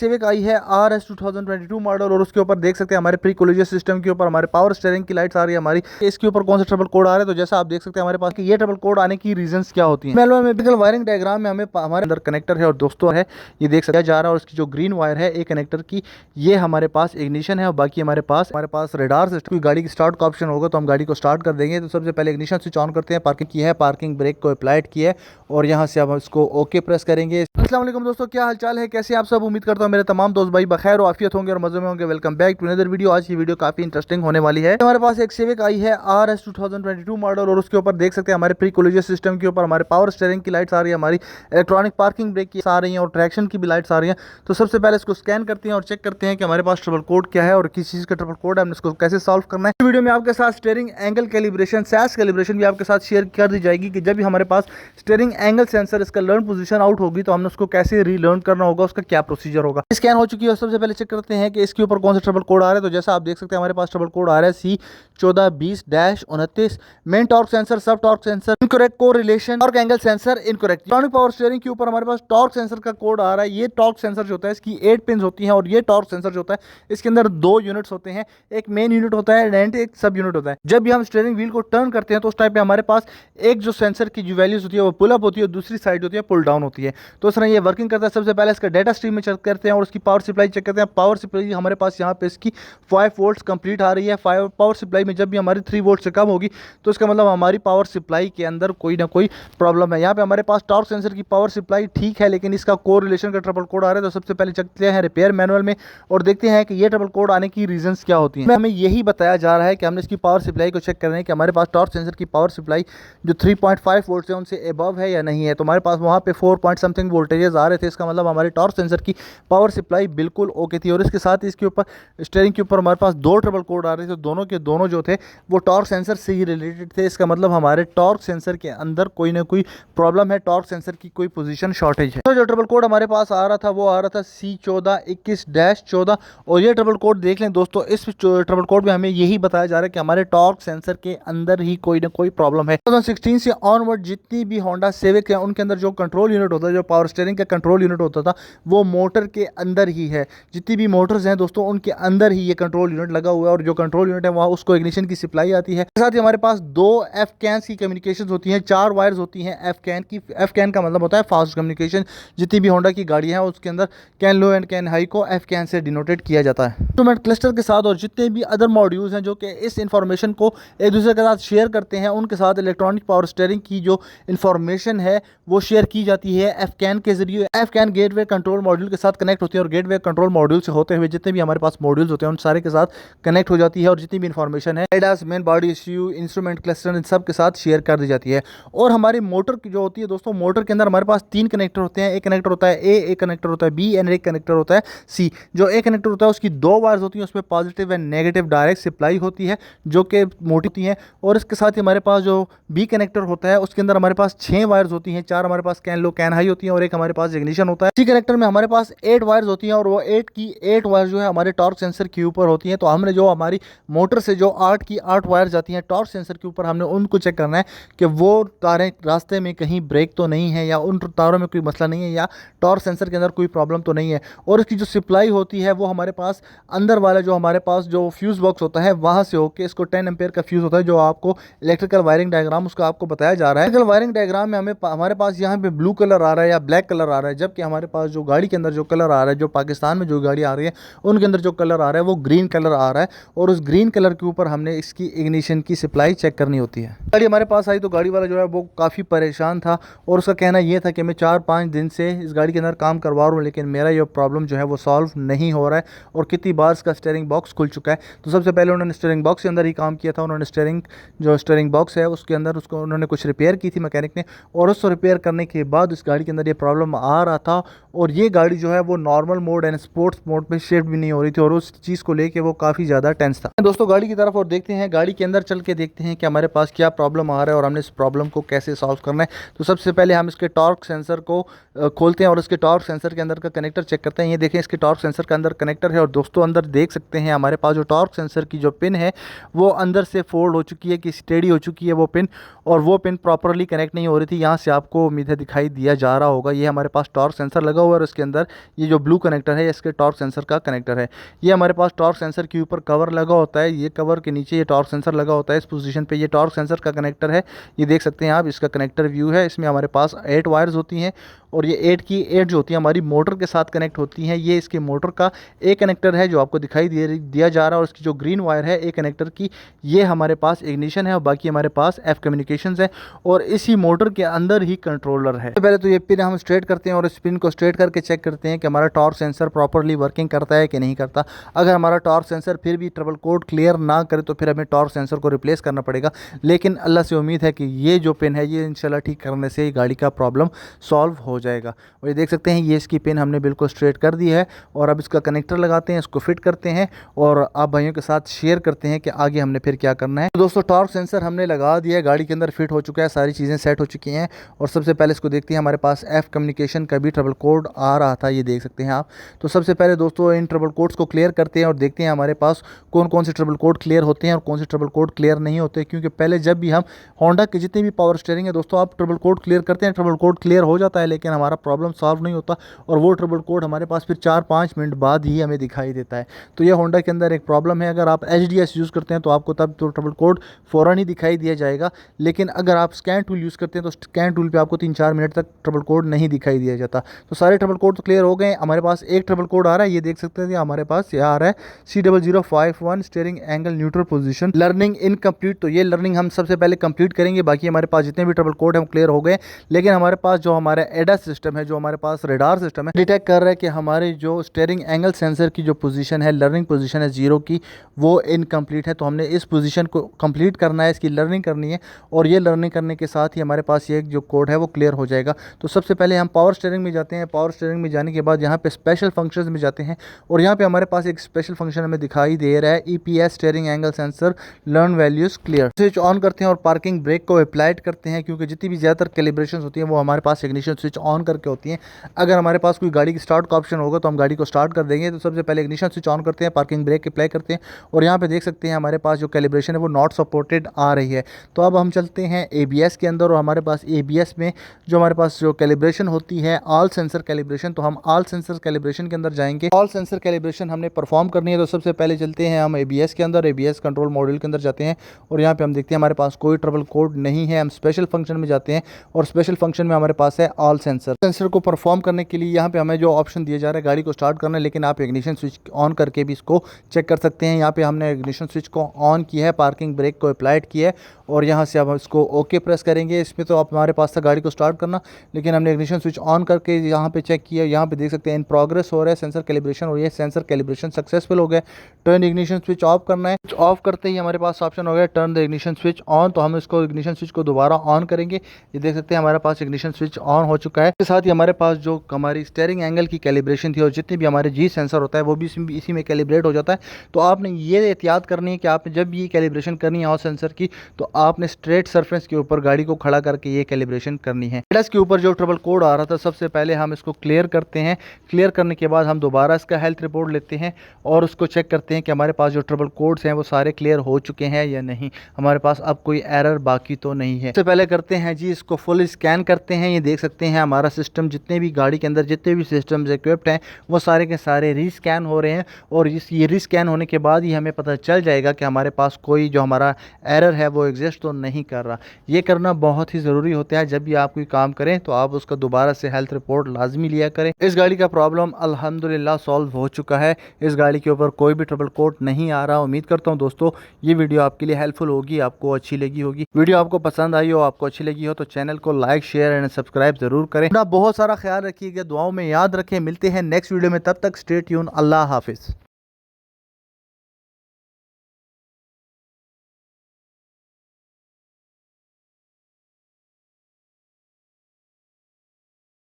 Civic आई है RS 2022 model और उसके ऊपर देख सकते हैं हमारे प्री कोलिजन सिस्टम के ऊपर हमारे पावर स्टीयरिंग की लाइट्स आ रही है हमारी। इसके ऊपर कौन सा ट्रबल कोड आ रहा है, तो जैसा आप देख सकते हैं हमारे पास कि ये ट्रबल कोड आने की रीजंस क्या होती है। मैनुअल वायरिंग डायग्राम में हमें हमारे अंदर कनेक्टर है और दोस्तों है ये देख सकते जा रहा है और इसकी जो ग्रीन वायर है एक कनेक्टर की ये हमारे पास इग्निशन है और बाकी हमारे पास रेडार सिस्टम। गाड़ी की स्टार्ट का ऑप्शन होगा तो हम गाड़ी को स्टार्ट कर देंगे। तो सबसे पहले इग्निशन स्विच ऑन करते हैं, पार्किंग की है, पार्किंग ब्रेक को अप्लाइड की है और यहाँ से अब इसको ओके प्रेस करेंगे। अस्सलाम वालेकुम दोस्तों, क्या हालचाल है, कैसे आप सब। उम्मीद करता हूँ मेरे तमाम दोस्त भाई बखैर और आफियत होंगे और मजे में होंगे। Welcome back to another video. आज की वीडियो काफी इंटरेस्टिंग होने वाली है। हमारे पास एक सिविक आई है RS 2022 मॉडल और उसके ऊपर देख सकते हैं हमारे प्री कोलिजन सिस्टम के ऊपर हमारे पावर स्टीयरिंग की लाइट्स आ रही है, हमारी इलेक्ट्रॉनिक पार्किंग ब्रेक की आ रही है और ट्रैक्शन की भी लाइट्स आ रही है। तो सबसे पहले इसको स्कैन करते हैं और चेक करते हैं कि हमारे पास ट्रबल कोड क्या है और किस चीज का ट्रबल कोड है, हमने इसको कैसे सॉल्व करना है। वीडियो में आपके साथ steering angle calibration SAS calibration भी आपके साथ शेयर कर दी जाएगी कि जब भी हमारे पास स्टीयरिंग एंगल सेंसर इसका लर्न पोजीशन आउट होगी तो हमने उसको कैसे रीलर्न करना होगा, उसका क्या प्रोसीजर होगा। स्कैन हो चुकी है। सबसे पहले चेक करते हैं कि इसके ऊपर कौन सा ट्रबल कोड आ रहा है। तो जैसा आप देख सकते हैं हमारे पास ट्रबल कोड आ रहा है C1420-29। मेन टॉर्क सेंसर, सब torque sensor incorrect, correlation torque angle sensor incorrect. Electronic power steering के ऊपर हमारे पास टॉर्क सेंसर का कोड आ रहा है। ये टॉर्क सेंसर जो होता है इसकी 8 पिन होती हैं और ये टॉर्क सेंसर जो होता है इसके अंदर 2 यूनिट्स होते हैं, एक मेन यूनिट होता है एंड एक सब यूनिट होता है। जब भी हम स्टीयरिंग व्हील को टर्न करते हैं तो उस टाइम पे हमारे पास एक जो सेंसर की जो वैल्यूज होती है वो पुल अप होती है और दूसरी साइड होती है पुल डाउन होती है। तो इस तरह ये वर्किंग करता है। सबसे पहले इसका डेटा स्ट्रीम में चेक करते हैं और उसकी पावर सप्लाई चेक करते हैं। पावर सप्लाई हमारे पास यहाँ पे इसकी 5 वोल्ट्स कंप्लीट आ रही है। पावर सप्लाई में जब भी हमारी 3 वोल्ट से कम होगी तो इसका मतलब हमारी पावर सप्लाई के अंदर कोई ना कोई प्रॉब्लम है। यहाँ पे हमारे पास टॉर्क सेंसर की पावर सप्लाई ठीक है लेकिन इसका कोरिलेशन का ट्रबल कोड आ रहा है। तो सबसे पहले चलते हैं रिपेयर मैनुअल में और देखते हैं कि ये ट्रबल कोड आने की रीजंस क्या होती हैं। हमें यही बताया जा रहा है कि हमने इसकी पावर सप्लाई को चेक करना है कि हमारे पास टॉर्क सेंसर की पावर सप्लाई जो 3.5 वोल्ट है उनसे एबव है या नहीं है। तो हमारे पास वहाँ पे 4 पॉइंट समथिंग वोल्टेजेस आ रहे थे। इसका मतलब हमारे टॉर्क सेंसर की पावर सप्लाई बिल्कुल ओके थी और इसके साथ इसके ऊपर स्टीयरिंग के ऊपर हमारे पास 2 ट्रबल कोड आ रहे थे। दोनों के दोनों जो थे वो टॉर्क सेंसर से ही रिलेटेड थे। इसका मतलब हमारे टॉर्क सेंसर के अंदर कोई ना कोई प्रॉब्लम है, टॉर्क सेंसर की कोई पोजीशन शॉर्टेज है। तो जो ट्रबल कोड हमारे पास आ रहा था वो आ रहा था C1421-14 और ये ट्रबल कोड देख लें दोस्तों। इस ट्रबल कोड में हमें यही बताया जा रहा है कि हमारे टॉर्क सेंसर के अंदर ही कोई ना कोई प्रॉब्लम है। 2016 से ऑनवर्ड जितनी भी होंडा सिविक है उनके अंदर जो कंट्रोल यूनिट होता है, जो पावर स्टीयरिंग का कंट्रोल यूनिट होता था वो मोटर के अंदर ही है। जितनी भी मोटर्स हैं दोस्तों उनके अंदर ही ये कंट्रोल यूनिट लगा हुआ है और जो कंट्रोल यूनिट है वहाँ उसको इग्निशन की सप्लाई आती है। साथ ही हमारे पास 2 एफ कैन्स की कम्युनिकेशन होती हैं, 4 वायर्स होती हैं एफ कैन की। एफ कैन का मतलब होता है फास्ट कम्युनिकेशन। जितनी भी होंडा की गाड़ियाँ हैं उसके अंदर can low and can high को एफ कैन से डिनोटेड किया जाता है। इंस्ट्रूमेंट क्लस्टर के साथ और जितने भी अदर मॉड्यूल्स हैं जो कि इस इंफॉर्मेशन को एक दूसरे के साथ शेयर करते हैं उनके साथ इलेक्ट्रॉनिक पावर स्टीयरिंग की जो इंफॉर्मेशन है वो शेयर की जाती है एफ कैन के जरिए। F can gateway control module के साथ कनेक्ट होती है और गेटवे कंट्रोल मॉड्यूल से होते हुए जितने भी हमारे पास मॉड्यूल्स होते हैं उन सारे के साथ कनेक्ट हो जाती है और जितनी भी इंफॉर्मेशन है ADAS, main body issue, instrument cluster इन सब के साथ शेयर कर दी जाती है। और हमारी मोटर की जो होती है दोस्तों, मोटर के अंदर हमारे पास 3 कनेक्टर होते हैं। एक कनेक्टर होता है A, एक कनेक्टर होता है B एंड एक कनेक्टर होता है C। जो एक कनेक्टर होता है उसकी 2 वायर्स होती हैं, उसमें positive and negative direct supply होती है जो कि मोटी होती हैं। और इसके साथ ही हमारे पास जो B कनेक्टर होता है उसके अंदर हमारे पास 6 वायर्स होती हैं, 4 हमारे पास कैन लो कैन हाई होती हैं और एक हमारे पास इग्निशन होता है। C कनेक्टर में हमारे पास 8 वायर्स होती हैं और वो 8 की 8 वायर जो है हमारे टॉर्क सेंसर के ऊपर होती हैं। तो हमने जो हमारी मोटर से जो 8 की 8 वायर जाती हैं टॉर्क सेंसर के ऊपर, हमने उनको चेक करना है कि वो तारें रास्ते में कहीं ब्रेक तो नहीं है या उन तारों में कोई मसला नहीं है या टॉर्क सेंसर के अंदर कोई प्रॉब्लम तो नहीं है। और इसकी जो सप्लाई होती है वो हमारे पास अंदर वाला जो हमारे पास जो फ्यूज़ बॉक्स होता है वहाँ से होकर इसको 10 एम्पेयर का फ्यूज़ होता है जो आपको इलेक्ट्रिकल वायरिंग डायग्राम उसका आपको बताया जा रहा है। इलेक्ट्रिकल वायरिंग डायग्राम में हमारे पास यहाँ पे ब्लू कलर आ रहा है या ब्लैक कलर आ रहा है, जबकि हमारे पास जो गाड़ी के अंदर जो कलर आ रहा है, जो पाकिस्तान में जो गाड़ी आ रही है उनके अंदर जो कलर आ रहा है वो ग्रीन कलर आ रहा है और उस ग्रीन कलर के ऊपर हमने इसकी इग्निशन की सप्लाई चेक करनी होती है। गाड़ी हमारे पास आई तो गाड़ी वाला जो है वो काफ़ी परेशान था और उसका कहना ये था कि मैं 4-5 दिन से इस गाड़ी के अंदर काम करवा रहा हूँ लेकिन मेरा ये प्रॉब्लम जो है वो सॉल्व नहीं हो रहा है और कितनी बार इसका स्टीयरिंग बॉक्स खुल चुका है। तो सबसे पहले उन्होंने स्टीयरिंग बॉक्स के अंदर ही काम किया था। उन्होंने स्टीयरिंग बॉक्स है उसके अंदर उसको उन्होंने कुछ रिपेयर की थी मैकेनिक ने और उसको रिपेयर करने के बाद इस गाड़ी के अंदर ये प्रॉब्लम आ रहा था और ये गाड़ी जो है वो normal mode and sports mode पे शिफ्ट भी नहीं हो रही थी और उस चीज़ को लेके वो काफ़ी ज़्यादा टेंस था। दोस्तों गाड़ी की तरफ और देखते हैं, गाड़ी के अंदर चल के देखते हैं कि हमारे पास क्या प्रॉब्लम आ रहा है और हमने इस प्रॉब्लम को कैसे सॉल्व करना है। तो सबसे पहले हम इसके टॉर्क सेंसर को खोलते हैं और इसके टॉर्क सेंसर के अंदर का कनेक्टर चेक करते हैं। ये देखें इसके टॉर्क सेंसर के अंदर कनेक्टर है और दोस्तों अंदर देख सकते हैं हमारे पास जो टॉर्क सेंसर की जो पिन है वो अंदर से फोल्ड हो चुकी है कि स्टेडी हो चुकी है वो पिन और वो पिन प्रॉपरली कनेक्ट नहीं हो रही थी। यहाँ से आपको उम्मीद है दिखाई दिया जा रहा होगा। ये हमारे पास टॉर्क सेंसर लगा हुआ है और उसके अंदर ये जो ब्लू कनेक्टर है इसके टॉर्क सेंसर का कनेक्टर है। ये हमारे पास टॉर्क सेंसर के ऊपर कवर लगा होता है, ये कवर के नीचे ये टॉर्क सेंसर लगा होता है। इस पोजीशन पे ये टॉर्क सेंसर का कनेक्टर है, ये देख सकते हैं आप, इसका कनेक्टर व्यू है। इसमें हमारे पास 8 वायर्स होती हैं और ये 8 की 8 जो होती है हमारी मोटर के साथ कनेक्ट होती हैं। ये इसके मोटर का ए कनेक्टर है जो आपको दिखाई दिया जा रहा है, और इसकी जो ग्रीन वायर है ए कनेक्टर की, ये हमारे पास इग्निशन है और बाकी हमारे पास एफ कम्युनिकेशंस है, और इसी मोटर के अंदर ही कंट्रोलर है। पहले तो ये पिन हम स्ट्रेट करते हैं और इस पिन को स्ट्रेट करके चेक करते हैं कि हमारा टॉर्क सेंसर प्रॉपर्ली वर्किंग करता है कि नहीं करता। अगर हमारा टॉर्क सेंसर फिर भी ट्रबल कोड क्लियर ना करे तो फिर हमें टॉर्क सेंसर को रिप्लेस करना पड़ेगा। लेकिन अल्लाह से उम्मीद है कि ये जो पिन है ये इंशाल्लाह ठीक करने से ही गाड़ी का प्रॉब्लम सॉल्व हो जाएगा। और ये देख सकते हैं ये इसकी पिन हमने बिल्कुल स्ट्रेट कर दी है, और अब इसका कनेक्टर लगाते हैं, इसको फिट करते हैं और आप भाइयों के साथ शेयर करते हैं कि आगे हमने फिर क्या करना है। तो दोस्तों टॉर्क सेंसर हमने लगा दिया है, गाड़ी के अंदर फिट हो चुका है, सारी चीज़ें सेट हो चुकी हैं। और सबसे पहले इसको देखते हैं, हमारे पास एफ कम्युनिकेशन का भी ट्रबल कोड आ रहा था, ये देख सकते हैं आप। तो सबसे पहले दोस्तों इन ट्रबल कोड्स को क्लियर करते हैं और देखते हैं हमारे पास कौन कौन से ट्रबल कोड क्लियर होते हैं और कौन से ट्रबल कोड क्लियर नहीं होते। क्योंकि पहले जब भी हम होंडा के जितने भी पावर स्टीयरिंग है दोस्तों, आप ट्रबल कोड क्लियर करते हैं, ट्रबल कोड क्लियर हो जाता है, लेकिन हमारा प्रॉब्लम सॉल्व नहीं होता और वो ट्रबल कोड हमारे पास फिर 4-5 मिनट बाद ही हमें दिखाई देता है। तो ये होंडा के अंदर एक प्रॉब्लम है। अगर आप HDS यूज़ करते हैं तो आपको तब तो ट्रबल कोड फ़ौरन ही दिखाई दिया जाएगा, लेकिन अगर आप स्कैन टूल यूज़ करते हैं तो स्कैन टूल पे आपको 3-4 मिनट तक ट्रबल कोड नहीं दिखाई दिया जाता। तो सारे ट्रबल कोड तो क्लियर हो गए। हमारे पास एक ट्रबल कोड आ रहा है, ये देख सकते हैं हमारे पास ये आ रहा है C0051 steering angle neutral position learning incomplete. तो ये लर्निंग हम सबसे पहले कंप्लीट करेंगे, बाकी हमारे पास जितने भी ट्रबल कोड हैं वो क्लियर हो गए। लेकिन हमारे पास जो हमारा एडास सिस्टम है, जो हमारे पास रेडार सिस्टम है, डिटेक्ट कर रहा है कि हमारे जो स्टीयरिंग एंगल सेंसर की जो पोजीशन है, लर्निंग पोजीशन है 0 की, वो इनकम्प्लीट है। तो हमने इस पोजीशन को कंप्लीट करना है, इसकी लर्निंग करनी है, और ये लर्निंग करने के साथ ही हमारे पास ये जो कोड है वो क्लियर हो जाएगा। तो सबसे पहले हम पावर स्टीयरिंग में जाते हैं। पावर स्टीयरिंग में जाने के बाद यहाँ पे स्पेशल फंक्शंस में जाते हैं, और यहाँ पे हमारे पास एक स्पेशल फंक्शन हमें दिखाई दे रहा है, EPS steering angle sensor learn values clear. Switch on करते हैं और पार्किंग ब्रेक को अप्लाइड करते हैं, क्योंकि जितनी भी ज़्यादातर कैलिब्रेशन होती हैं वो हमारे पास इग्निशन स्विच ऑन करके होती हैं। अगर हमारे पास कोई गाड़ी की स्टार्ट का ऑप्शन होगा तो हम गाड़ी को स्टार्ट कर देंगे। तो सबसे पहले इग्निशन स्विच ऑन करते हैं, पार्किंग ब्रेक अप्लाई करते हैं, और यहाँ पे देख सकते हैं हमारे पास जो कैलिब्रेशन है वो नॉट सपोर्टेड आ रही है। तो अब हम चलते हैं ABS के अंदर, और हमारे पास ABS में जो हमारे पास जो कैलिब्रेशन होती है ऑल सेंसर कैलिब्रेशन, तो हम ऑल सेंसर कैलिब्रेशन के अंदर जाएंगे। ऑल सेंसर कैलिब्रेशन हमने परफॉर्म करनी है। तो सबसे पहले चलते हैं हम ABS के अंदर, ABS कंट्रोल मॉड्यूल के अंदर जाते हैं, और यहाँ पे हम देखते हैं हमारे पास कोई ट्रबल कोड नहीं है। हम स्पेशल फंक्शन में जाते हैं, और स्पेशल फंक्शन में हमारे पास है ऑल सेंसर। सेंसर को परफॉर्म करने के लिए यहाँ पे हमें जो ऑप्शन दिया जा रहा है गाड़ी को स्टार्ट करना है, लेकिन आप इग्निशन स्विच ऑन करके भी इसको चेक कर सकते हैं। यहाँ पे हमने इग्निशन स्विच को ऑन किया है, पार्किंग ब्रेक को अप्लाइड किया है, और यहाँ से अब इसको ओके प्रेस करेंगे। इसमें तो आप हमारे पास था गाड़ी को स्टार्ट करना, लेकिन हमने इग्निशन स्विच ऑन करके यहाँ पे चेक किया। यहाँ पे देख सकते हैं इन प्रोग्रेस हो रहा है सेंसर कैलिब्रेशन, और ये सेंसर कैलिब्रेशन सक्सेसफुल हो गया। टर्न इग्निशन स्विच ऑफ करना है। स्विच ऑफ करते ही हमारे पास ऑप्शन हो गया turn the ignition switch on, तो हम इसको इग्निशन स्विच को दोबारा ऑन करेंगे। ये देख सकते हैं हमारे पास इग्निशन स्विच ऑन हो चुका है। इसके साथ ही हमारे पास जो हमारी स्टीयरिंग एंगल की कैलिब्रेशन थी और जितने भी हमारे G सेंसर होता है वो भी इसी में कैलिब्रेट हो जाता है। तो आपने ये एहतियात करनी है कि आपने जब ये कैलिब्रेशन करनी है ऑल सेंसर की, तो आपने स्ट्रेट सरफेस के ऊपर गाड़ी को खड़ा करके ये कैलिब्रेशन करनी है। एडास के ऊपर जो ट्रबल कोड आ रहा था सबसे पहले हम इसको क्लियर करते हैं। क्लियर करने के बाद हम दोबारा इसका हेल्थ रिपोर्ट लेते हैं और उसको चेक करते हैं कि हमारे पास जो ट्रबल कोड्स हैं वो सारे क्लियर हो चुके हैं या नहीं, हमारे पास अब कोई एरर बाकी तो नहीं है। सबसे पहले करते हैं जी इसको फुल स्कैन करते हैं। ये देख सकते हैं हमारा सिस्टम, जितने भी गाड़ी के अंदर जितने भी सिस्टम्स इक्विप्ड हैं वो सारे के सारे रीस्कैन हो रहे हैं, और ये रीस्कैन होने के बाद ही हमें पता चल जाएगा कि हमारे पास कोई जो हमारा एरर है वो एग्जिस्ट तो नहीं कर रहा। ये करना बहुत ही ज़रूरी होता है। जब भी आप कोई काम करें तो आप उसका दोबारा से हेल्थ रिपोर्ट लाजमी लिया करें। इस गाड़ी का प्रॉब्लम अल्हम्दुलिल्लाह सॉल्व हो चुका है। इस गाड़ी के ऊपर कोई भी ट्रबल कोड नहीं आ रहा। उम्मीद करता हूँ दोस्तों ये वीडियो आपके लिए हेल्पफुल होगी, आपको अच्छी लगी होगी। वीडियो आपको पसंद आई हो, आपको अच्छी लगी हो तो चैनल को लाइक शेयर एंड सब्सक्राइब जरूर करें। अपना बहुत सारा ख्याल रखिएगा, दुआओं में याद रखें। मिलते हैं नेक्स्ट वीडियो में, तब तक स्टे ट्यून। अल्लाह हाफिज़।